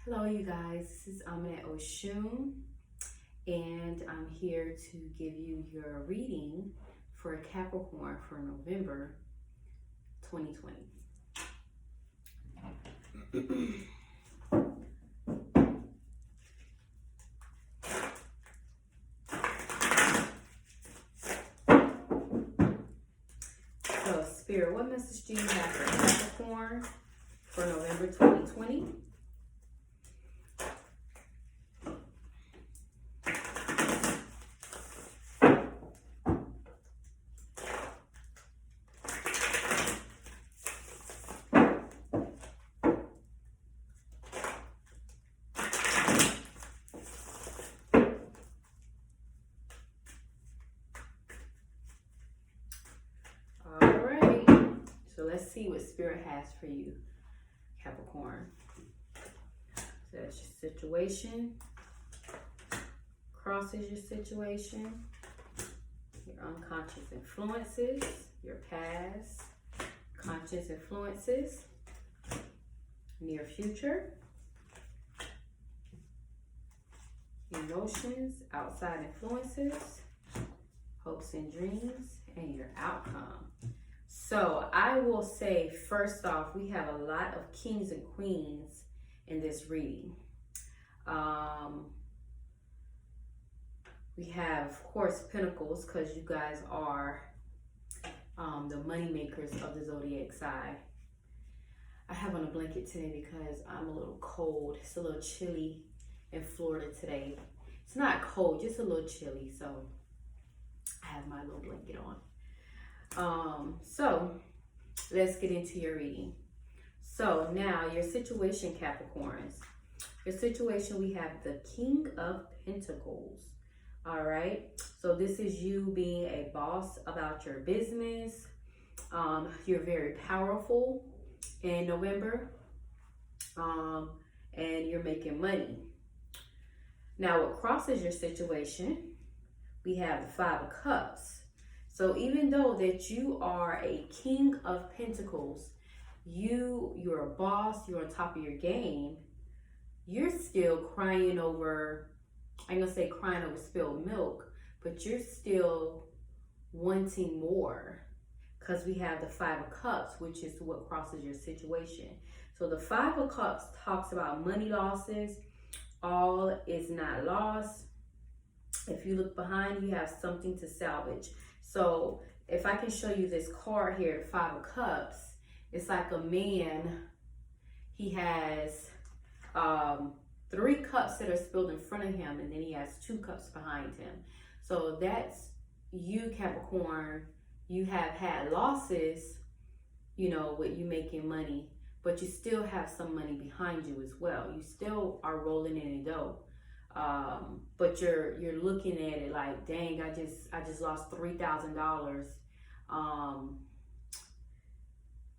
Hello, you guys. This is Aminette Oshun, and I'm here to give you your reading for Capricorn for November 2020. So, Spirit, what message do you have for Capricorn for November 2020? Alright, so let's see what Spirit has for you, Capricorn. So that's your situation, crosses your situation, your unconscious influences, your past, conscious influences, near future, emotions, outside influences, hopes and dreams, and your outcome. So I will say, first off, we have a lot of kings and queens in this reading. We have, of course, pentacles, because you guys are the money makers of the zodiac sign. I have on a blanket today because I'm a little cold. It's a little chilly in Florida today. It's not cold, just a little chilly, so I have my little blanket on. So let's get into your reading. So now your situation, Capricorns. Your situation, we have the King of Pentacles. All right. So this is you being a boss about your business. You're very powerful in November. And you're making money. Now what crosses your situation, we have the Five of Cups. So even though that you are a King of Pentacles, you're a boss, you're on top of your game, you're still crying over, I'm gonna say crying over spilled milk, but you're still wanting more, because we have the Five of Cups, which is what crosses your situation. So the Five of Cups talks about money losses. All is not lost. If you look behind, you have something to salvage. So if I can show you this card here, the Five of Cups, it's like a man. He has 3 cups that are spilled in front of him, and then he has 2 cups behind him. So that's you, Capricorn. You have had losses, you know, with you making money, but you still have some money behind you as well. You still are rolling in the dough. But you're looking at it like, dang, I just lost $3,000.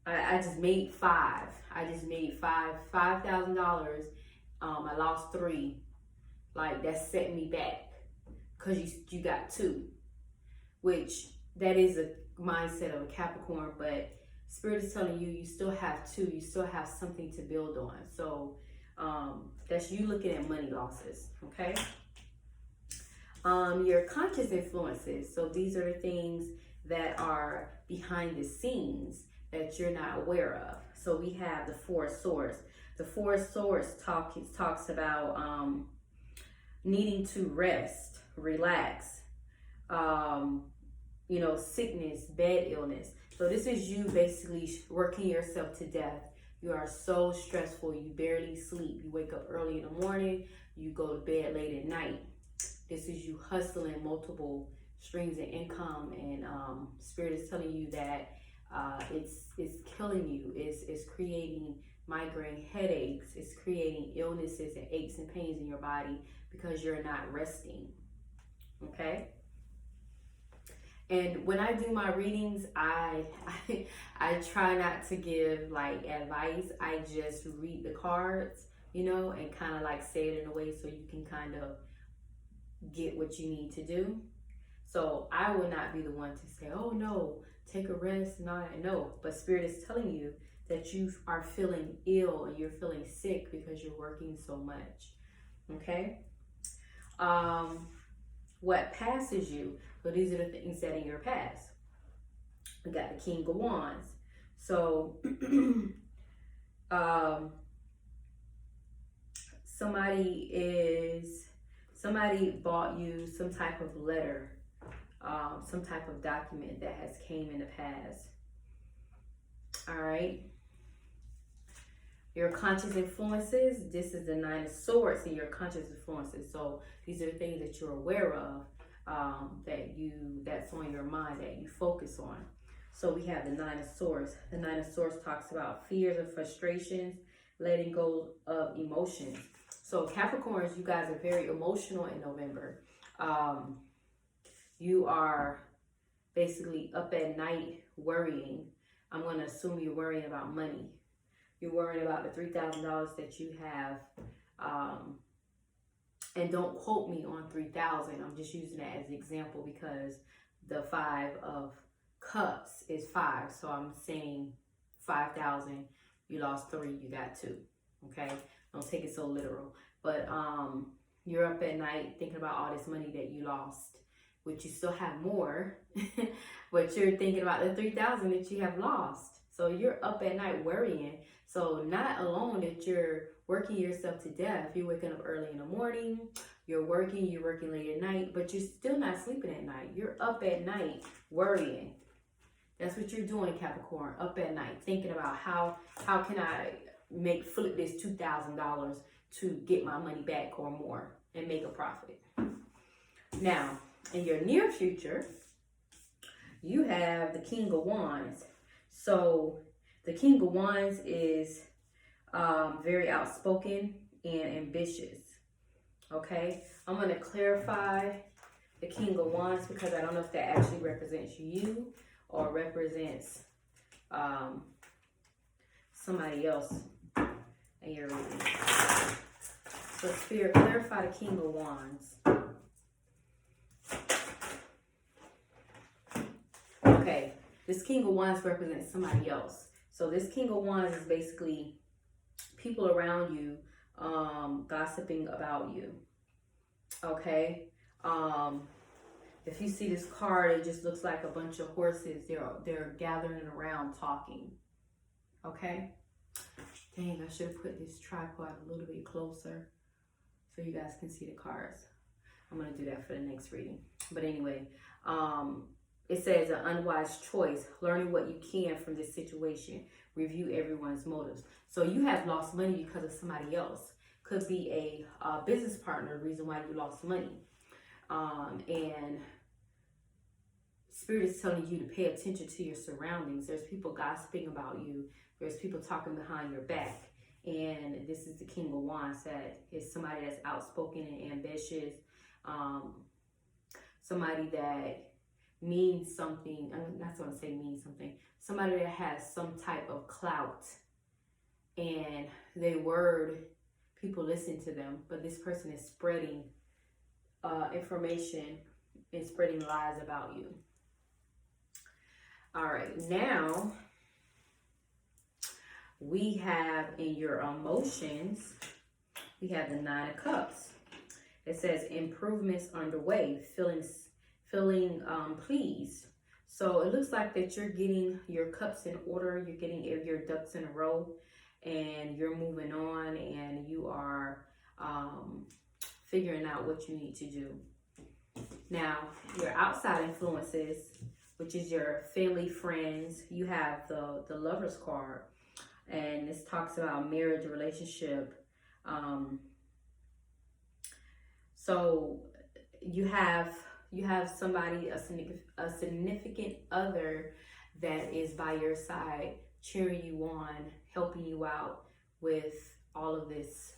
I just made $5,000. I just made $5,000. I lost 3. Like, that set me back because you got 2, which that is a mindset of a Capricorn, but Spirit is telling you, you still have 2. You still have something to build on. So that's you looking at money losses, okay? Your conscious influences. So these are the things that are behind the scenes that you're not aware of. So we have the Four of Swords. The Four of Swords talks about needing to rest, relax, you know, sickness, bad illness. So this is you basically working yourself to death. You are so stressful, you barely sleep. You wake up early in the morning, you go to bed late at night. This is you hustling multiple streams of income, and Spirit is telling you that it's killing you. It's creating migraine headaches. It's creating illnesses and aches and pains in your body because you're not resting, okay? And when I do my readings, I try not to give like advice. I just read the cards, you know, and kind of like say it in a way so you can kind of get what you need to do. So I would not be the one to say, oh no, take a rest. No, but Spirit is telling you that you are feeling ill and you're feeling sick because you're working so much. Okay? What passes you? So these are the things that in your past. We got the King of Wands. So somebody bought you some type of letter, some type of document that has came in the past. All right. Your conscious influences. This is the Nine of Swords in your conscious influences. So these are the things that you're aware of, that's on your mind, that you focus on. So we have the Nine of Swords. The Nine of Swords talks about fears and frustrations, letting go of emotions. So Capricorns, you guys are very emotional in November. You are basically up at night worrying. I'm going to assume you're worrying about money. You're worrying about the $3,000 that you have. And don't quote me on 3,000. I'm just using that as an example because the 5 of Cups is 5. So I'm saying 5,000. You lost 3, you got 2. Okay? Don't take it so literal. But you're up at night thinking about all this money that you lost, which you still have more. But you're thinking about the 3,000 that you have lost. So you're up at night worrying. So not alone that you're working yourself to death. You're waking up early in the morning. You're working late at night, but you're still not sleeping at night. You're up at night worrying. That's what you're doing, Capricorn. Up at night thinking about how can I flip this $2,000 to get my money back or more and make a profit. Now, in your near future, you have the King of Wands. So the King of Wands is very outspoken and ambitious. Okay, I'm going to clarify the King of Wands because I don't know if that actually represents you or represents somebody else in your reading. So Spirit, clarify the King of Wands. Okay, this King of Wands represents somebody else. So this King of Wands is basically people around you gossiping about you. Okay? If you see this card, it just looks like a bunch of horses. They're gathering around talking. Okay? Dang, I should have put this tripod a little bit closer so you guys can see the cards. I'm going to do that for the next reading. But anyway, it says an unwise choice, learning what you can from this situation, review everyone's motives. So you have lost money because of somebody else. Could be a business partner, the reason why you lost money. And Spirit is telling you to pay attention to your surroundings. There's people gossiping about you. There's people talking behind your back. And this is the King of Wands, that is somebody that's outspoken and ambitious. Somebody that means something. I'm not going to say means something. Somebody that has some type of clout. And they word, people listen to them. But this person is spreading information and spreading lies about you. All right, now we have in your emotions, we have the Nine of Cups. It says improvements underway, feeling pleased. So it looks like that you're getting your cups in order, you're getting your ducks in a row, and you're moving on, and you are figuring out what you need to do. Now, your outside influences, which is your family, friends, you have the Lover's card, and this talks about marriage, relationship. So you have somebody, a significant other that is by your side, cheering you on, helping you out with all of this,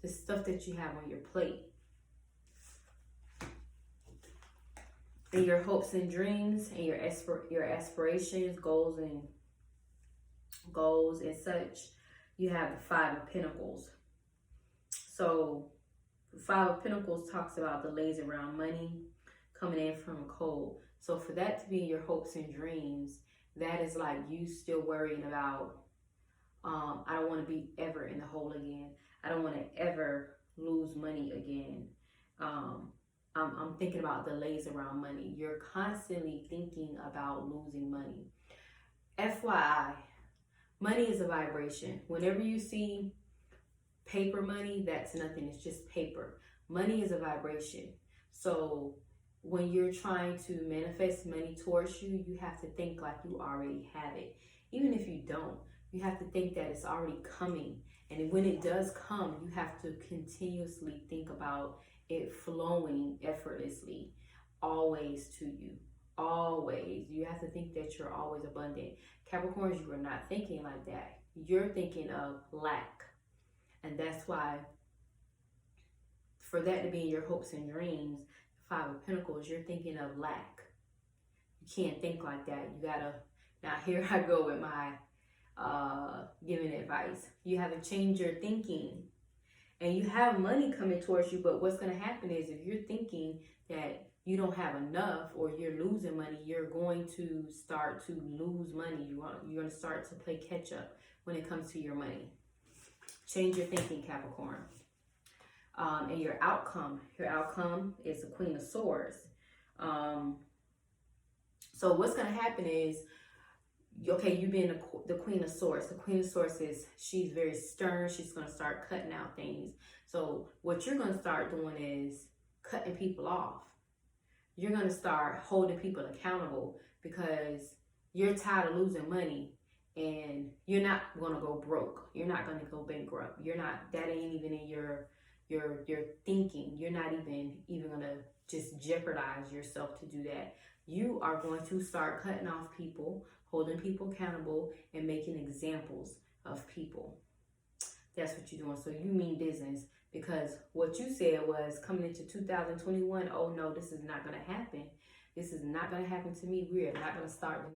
the stuff that you have on your plate. And your hopes and dreams and your aspirations, goals and such, you have the Five of Pentacles. So the Five of Pentacles talks about delays around money, coming in from cold. So for that to be your hopes and dreams, That is like you still worrying about, I don't want to be ever in the hole again. I don't want to ever lose money again. I'm thinking about delays around money. You're constantly thinking about losing money. FYI, money is a vibration. Whenever you see paper money, that's nothing. It's just paper. Money is a vibration. So when you're trying to manifest money towards you, you have to think like you already have it. Even if you don't, you have to think that it's already coming. And when it does come, you have to continuously think about it flowing effortlessly, always to you. Always. You have to think that you're always abundant. Capricorns, you are not thinking like that. You're thinking of lack. And that's why, for that to be in your hopes and dreams, the Five of Pentacles, you're thinking of lack. You can't think like that. You gotta, now here I go with my giving advice. You have to change your thinking. And you have money coming towards you, but what's going to happen is if you're thinking that you don't have enough or you're losing money, you're going to start to lose money. You're going to start to play catch up when it comes to your money. Change your thinking, Capricorn. And your outcome is the Queen of Swords. So what's going to happen is, okay, you being the Queen of Swords. The Queen of Swords she's very stern. She's going to start cutting out things. So what you're going to start doing is cutting people off. You're going to start holding people accountable because you're tired of losing money and you're not going to go broke. You're not going to go bankrupt. That ain't even in your thinking. You're not even going to just jeopardize yourself to do that. You are going to start cutting off people, holding people accountable, and making examples of people. That's what you're doing. So you mean business, because what you said was coming into 2021, oh no, this is not going to happen. This is not going to happen to me. We are not going to start